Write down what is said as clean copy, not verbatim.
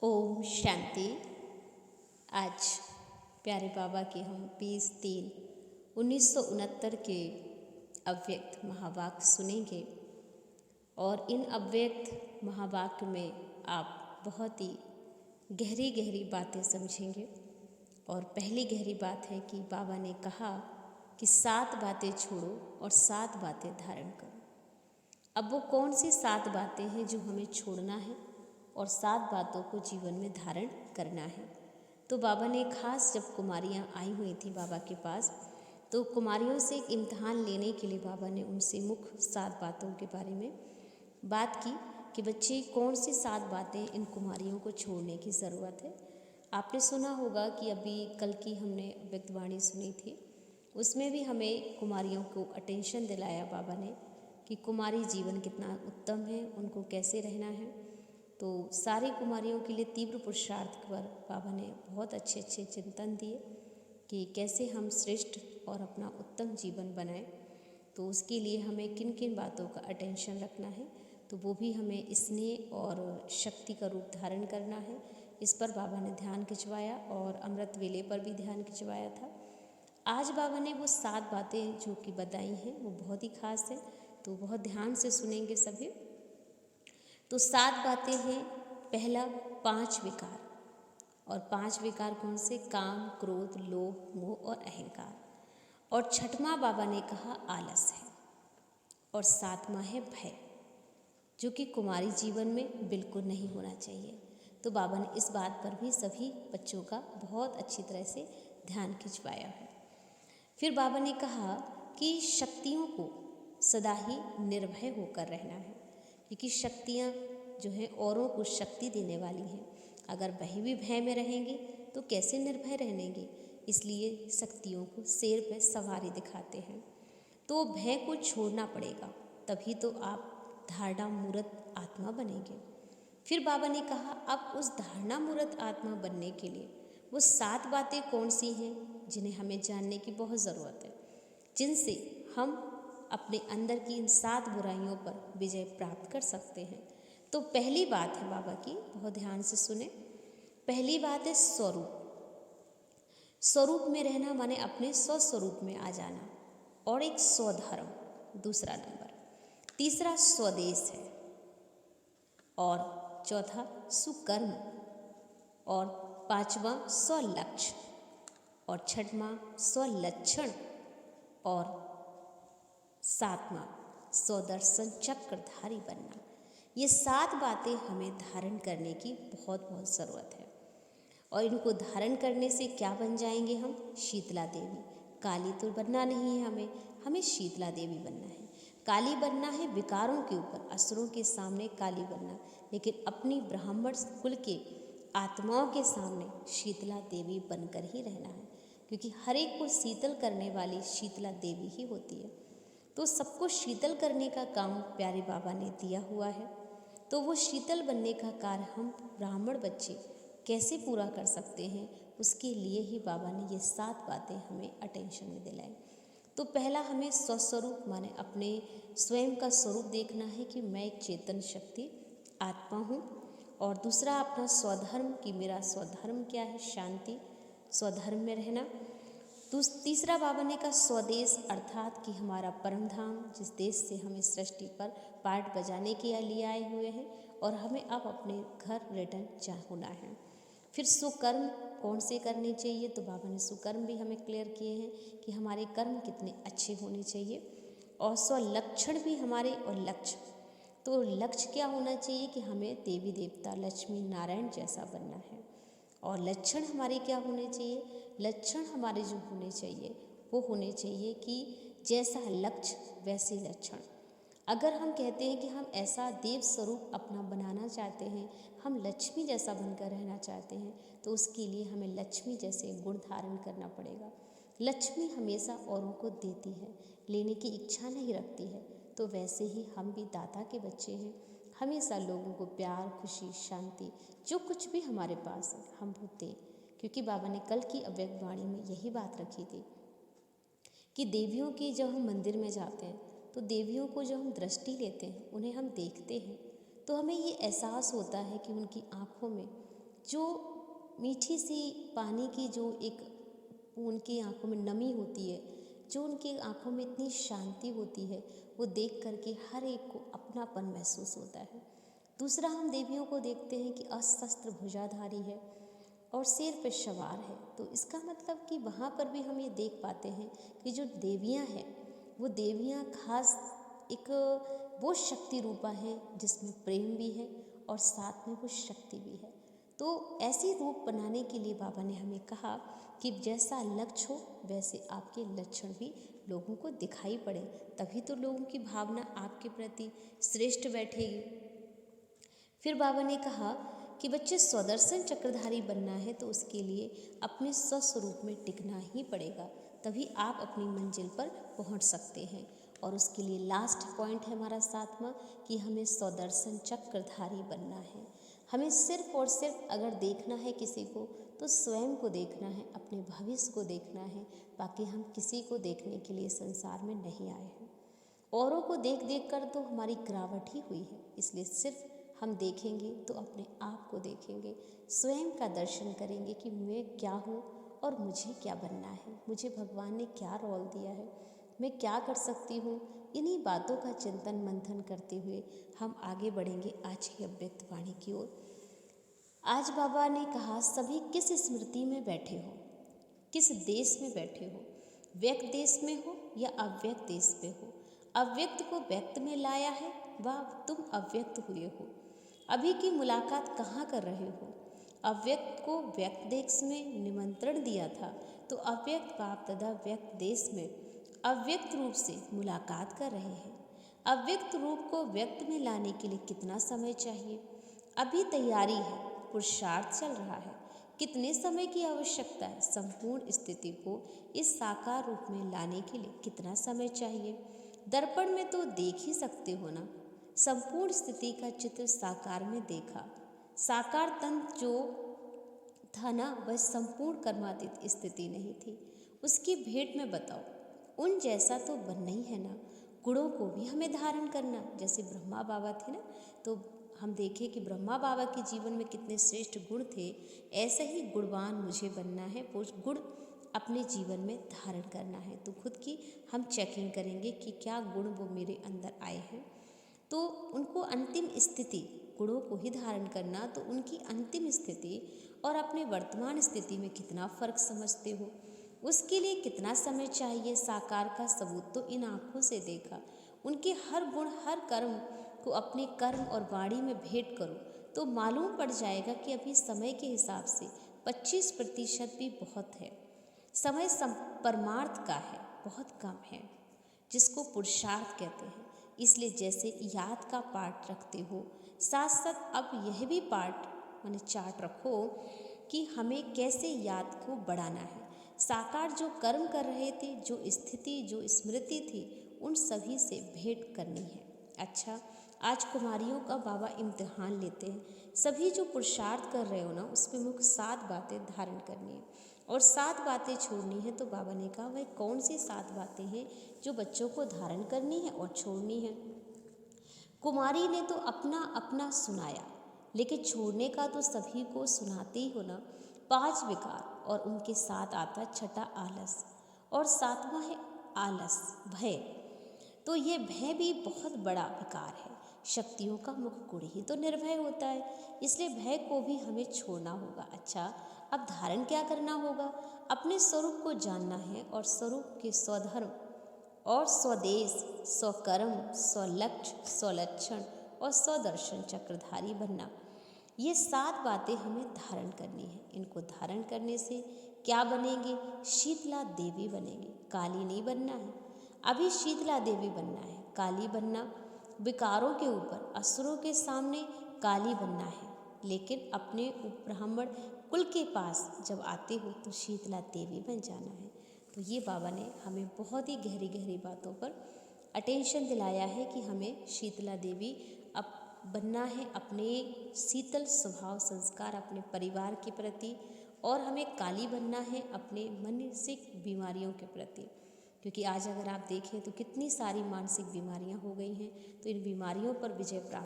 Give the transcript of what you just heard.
ओम शांति। आज प्यारे बाबा के हम 20/3/1969 के अव्यक्त महावाक्य सुनेंगे और इन अव्यक्त महावाक्य में आप बहुत ही गहरी गहरी बातें समझेंगे। और पहली गहरी बात है कि बाबा ने कहा कि 7 बातें छोड़ो और 7 बातें धारण करो। अब वो कौन सी 7 बातें हैं जो हमें छोड़ना है और 7 बातों को जीवन में धारण करना है। तो बाबा ने खास जब कुमारियाँ आई हुई थी बाबा के पास, तो कुमारियों से एक इम्तिहान लेने के लिए बाबा ने उनसे मुख्य 7 बातों के बारे में बात की कि बच्चे कौन सी 7 बातें इन कुमारियों को छोड़ने की ज़रूरत है। आपने सुना होगा कि अभी कल की हमने व्यक्तवाणी सुनी थी, उसमें भी हमें कुमारियों को अटेंशन दिलाया बाबा ने कि कुमारी जीवन कितना उत्तम है, उनको कैसे रहना है। तो सारी कुमारियों के लिए तीव्र पुरुषार्थ पर बाबा ने बहुत अच्छे अच्छे चिंतन दिए कि कैसे हम श्रेष्ठ और अपना उत्तम जीवन बनाएं। तो उसके लिए हमें किन किन बातों का अटेंशन रखना है, तो वो भी हमें स्नेह और शक्ति का रूप धारण करना है। इस पर बाबा ने ध्यान खिंचवाया और अमृत वेले पर भी ध्यान खिंचवाया था। आज बाबा ने वो 7 बातें जो कि बताई हैं वो बहुत ही खास है, तो बहुत ध्यान से सुनेंगे सभी। तो 7 बातें हैं। पहला 5 विकार, और 5 विकार कौन से? काम, क्रोध, लोभ, मोह और अहंकार। और 6वां बाबा ने कहा आलस है। और 7वां है भय, जो कि कुमारी जीवन में बिल्कुल नहीं होना चाहिए। तो बाबा ने इस बात पर भी सभी बच्चों का बहुत अच्छी तरह से ध्यान खिंचवाया है। फिर बाबा ने कहा कि शक्तियों को सदा ही निर्भय होकर रहना है, क्योंकि शक्तियाँ जो हैं औरों को शक्ति देने वाली हैं। अगर वही भी भय में रहेंगी तो कैसे निर्भय रहेंगे। इसलिए शक्तियों को शेर पे सवारी दिखाते हैं। तो भय को छोड़ना पड़ेगा, तभी तो आप धारणा मूर्त आत्मा बनेंगे। फिर बाबा ने कहा अब उस धारणा मूर्त आत्मा बनने के लिए वो 7 बातें कौन सी हैं जिन्हें हमें जानने की बहुत ज़रूरत है, जिनसे हम अपने अंदर की इन 7 बुराइयों पर विजय प्राप्त कर सकते हैं। तो पहली बात है बाबा की, बहुत ध्यान से सुने। पहली बात है स्वरूप। स्वरूप में रहना माने अपने स्वस्वरूप में आ जाना। और एक स्वधर्म दूसरा नंबर। तीसरा स्वदेश है। और चौथा सुकर्म। और 5वां स्वलक्ष्य। और 6वां स्वलक्षण। और 7वां स्वदर्शन चक्रधारी बनना। ये 7 बातें हमें धारण करने की बहुत बहुत ज़रूरत है। और इनको धारण करने से क्या बन जाएंगे हम? शीतला देवी। काली तो बनना नहीं है हमें, हमें शीतला देवी बनना है। काली बनना है विकारों के ऊपर, असुरों के सामने काली बनना, लेकिन अपनी ब्राह्मण कुल के आत्माओं के सामने शीतला देवी बनकर ही रहना है, क्योंकि हर एक को शीतल करने वाली शीतला देवी ही होती है। तो सबको शीतल करने का काम प्यारे बाबा ने दिया हुआ है। तो वो शीतल बनने का कार्य हम ब्राह्मण बच्चे कैसे पूरा कर सकते हैं, उसके लिए ही बाबा ने ये 7 बातें हमें अटेंशन में दिलाई। तो पहला हमें स्वस्वरूप माने अपने स्वयं का स्वरूप देखना है कि मैं एक चेतन शक्ति आत्मा हूँ। और दूसरा अपना स्वधर्म कि मेरा स्वधर्म क्या है? शांति, स्वधर्म में रहना। तीसरा बाबा ने कहा स्वदेश, अर्थात कि हमारा परम धाम, जिस देश से हम इस सृष्टि पर पार्ट बजाने के लिए आए हुए हैं और हमें अब अपने घर रिटर्न होना है। फिर सुकर्म कौन से करने चाहिए? तो बाबा ने सुकर्म भी हमें क्लियर किए हैं कि हमारे कर्म कितने अच्छे होने चाहिए। और स्वलक्षण भी हमारे, और लक्ष्य, तो लक्ष्य क्या होना चाहिए कि हमें देवी देवता लक्ष्मी नारायण जैसा बनना है। और लक्षण हमारे क्या होने चाहिए? लक्षण हमारे जो होने चाहिए वो होने चाहिए कि जैसा लक्ष्य वैसे लक्षण। अगर हम कहते हैं कि हम ऐसा देव स्वरूप अपना बनाना चाहते हैं, हम लक्ष्मी जैसा बनकर रहना चाहते हैं, तो उसके लिए हमें लक्ष्मी जैसे गुण धारण करना पड़ेगा। लक्ष्मी हमेशा औरों को देती है, लेने की इच्छा नहीं रखती है। तो वैसे ही हम भी दाता के बच्चे हैं, हमेशा लोगों को प्यार, खुशी, शांति, जो कुछ भी हमारे पास है हम वो दें। क्योंकि बाबा ने कल की अव्यक्त वाणी में यही बात रखी थी कि देवियों की जब हम मंदिर में जाते हैं तो देवियों को जब हम दृष्टि लेते हैं, उन्हें हम देखते हैं, तो हमें ये एहसास होता है कि उनकी आँखों में जो मीठी सी पानी की जो एक उनकी आंखों में नमी होती है, जो उनकी आंखों में इतनी शांति होती है, वो देख करके हर एक को अपनापन महसूस होता है। दूसरा, हम देवियों को देखते हैं कि अस्त्र भुजाधारी है और शेर पर सवार है। तो इसका मतलब कि वहाँ पर भी हम ये देख पाते हैं कि जो देवियाँ हैं वो देवियाँ खास एक वो शक्ति रूपा है जिसमें प्रेम भी है और साथ में वो शक्ति भी है। तो ऐसी रूप बनाने के लिए बाबा ने हमें कहा कि जैसा लक्ष्य हो वैसे आपके लक्षण भी लोगों को दिखाई पड़े, तभी तो लोगों की भावना आपके प्रति श्रेष्ठ बैठेगी। फिर बाबा ने कहा कि बच्चे स्वदर्शन चक्रधारी बनना है तो उसके लिए अपने स्वस्वरूप में टिकना ही पड़ेगा, तभी आप अपनी मंजिल पर पहुंच सकते हैं। और उसके लिए लास्ट पॉइंट है हमारा 7वां कि हमें स्वदर्शन चक्रधारी बनना है। हमें सिर्फ और सिर्फ अगर देखना है किसी को तो स्वयं को देखना है, अपने भविष्य को देखना है, बाकी हम किसी को देखने के लिए संसार में नहीं आए हैं। औरों को देख देख कर तो हमारी गिरावट ही हुई है, इसलिए सिर्फ हम देखेंगे तो अपने आप को देखेंगे, स्वयं का दर्शन करेंगे कि मैं क्या हूँ और मुझे क्या बनना है, मुझे भगवान ने क्या रोल दिया है, मैं क्या कर सकती हूँ। इन्हीं बातों का चिंतन मंथन करते हुए हम आगे बढ़ेंगे आज की अव्यक्त वाणी की ओर। आज बाबा ने कहा सभी किस स्मृति में बैठे हो, किस देश में बैठे हो, व्यक्त देश में हो या अव्यक्त देश में हो। अव्यक्त को व्यक्त में लाया है व तुम अव्यक्त हुए हो। अभी की मुलाकात कहाँ कर रहे हो? अव्यक्त को व्यक्त देश में निमंत्रण दिया था तो अव्यक्त बाप तथा व्यक्त देश में अव्यक्त रूप से मुलाकात कर रहे हैं। अव्यक्त रूप को व्यक्त में लाने के लिए कितना समय चाहिए? अभी तैयारी है, पुरुषार्थ चल रहा है। कितने समय की आवश्यकता है? संपूर्ण स्थिति को इस साकार रूप में लाने के लिए कितना समय चाहिए? दर्पण में तो देख ही सकते हो ना, संपूर्ण स्थिति का चित्र साकार में देखा। साकार तंत्र जो था ना वह संपूर्ण कर्मातीत स्थिति नहीं थी, उसकी भेंट में बताओ। उन जैसा तो बनना ही है ना, गुणों को भी हमें धारण करना। जैसे ब्रह्मा बाबा थे ना, तो हम देखें कि ब्रह्मा बाबा के जीवन में कितने श्रेष्ठ गुण थे, ऐसे ही गुणवान मुझे बनना है, वो गुण अपने जीवन में धारण करना है। तो खुद की हम चेकिंग करेंगे कि क्या गुण वो मेरे अंदर आए हैं। तो उनको अंतिम स्थिति, गुणों को ही धारण करना, तो उनकी अंतिम स्थिति और अपने वर्तमान स्थिति में कितना फर्क समझते हो? उसके लिए कितना समय चाहिए? साकार का सबूत तो इन आँखों से देखा। उनके हर गुण हर कर्म को अपने कर्म और वाणी में भेंट करो तो मालूम पड़ जाएगा कि अभी समय के हिसाब से 25% भी बहुत है। समय परमार्थ का है, बहुत कम है, जिसको पुरुषार्थ कहते हैं। इसलिए जैसे याद का पाठ रखते हो, साथ साथ अब यह भी पाठ माने चार्ट रखो कि हमें कैसे याद को बढ़ाना है। साकार जो कर्म कर रहे थे, जो स्थिति जो स्मृति थी, उन सभी से भेंट करनी है। अच्छा, आज कुमारियों का बाबा इम्तिहान लेते हैं। सभी जो पुरुषार्थ कर रहे हो ना, उसमें मुख्य 7 बातें धारण करनी है और 7 बातें छोड़नी है। तो बाबा ने कहा वह कौन सी 7 बातें हैं जो बच्चों को धारण करनी है और छोड़नी है। कुमारी ने तो अपना अपना सुनाया, लेकिन छोड़ने का तो सभी को सुनाते ही हो ना। 5 विकार और उनके साथ आता 6ठा आलस और 7वां है आलस भय। तो ये भय भी बहुत बड़ा विकार है। शक्तियों का मुख्य गुण ही तो निर्भय होता है, इसलिए भय को भी हमें छोड़ना होगा। अच्छा, अब धारण क्या करना होगा? अपने स्वरूप को जानना है और स्वरूप के स्वधर्म और स्वदेश, स्वकर्म, स्वलक्ष्य, स्वलक्षण और स्वदर्शन चक्रधारी बनना। ये 7 बातें हमें धारण करनी है। इनको धारण करने से क्या बनेंगे? शीतला देवी बनेंगे, काली नहीं बनना है। अभी शीतला देवी बनना है, काली बनना। विकारों के ऊपर, असुरों के सामने काली बनना है, लेकिन अपने ब्राह्मण कुल के पास जब आते हो तो शीतला देवी बन जाना है। तो ये बाबा ने हमें बहुत ही गहरी गहरी बातों पर अटेंशन दिलाया है कि हमें शीतला देवी अब बनना है, अपने शीतल स्वभाव संस्कार अपने परिवार के प्रति, और हमें काली बनना है अपने मानसिक बीमारियों के प्रति। क्योंकि आज अगर आप देखें तो कितनी सारी मानसिक बीमारियां हो गई हैं, तो इन बीमारियों पर विजय प्राप्त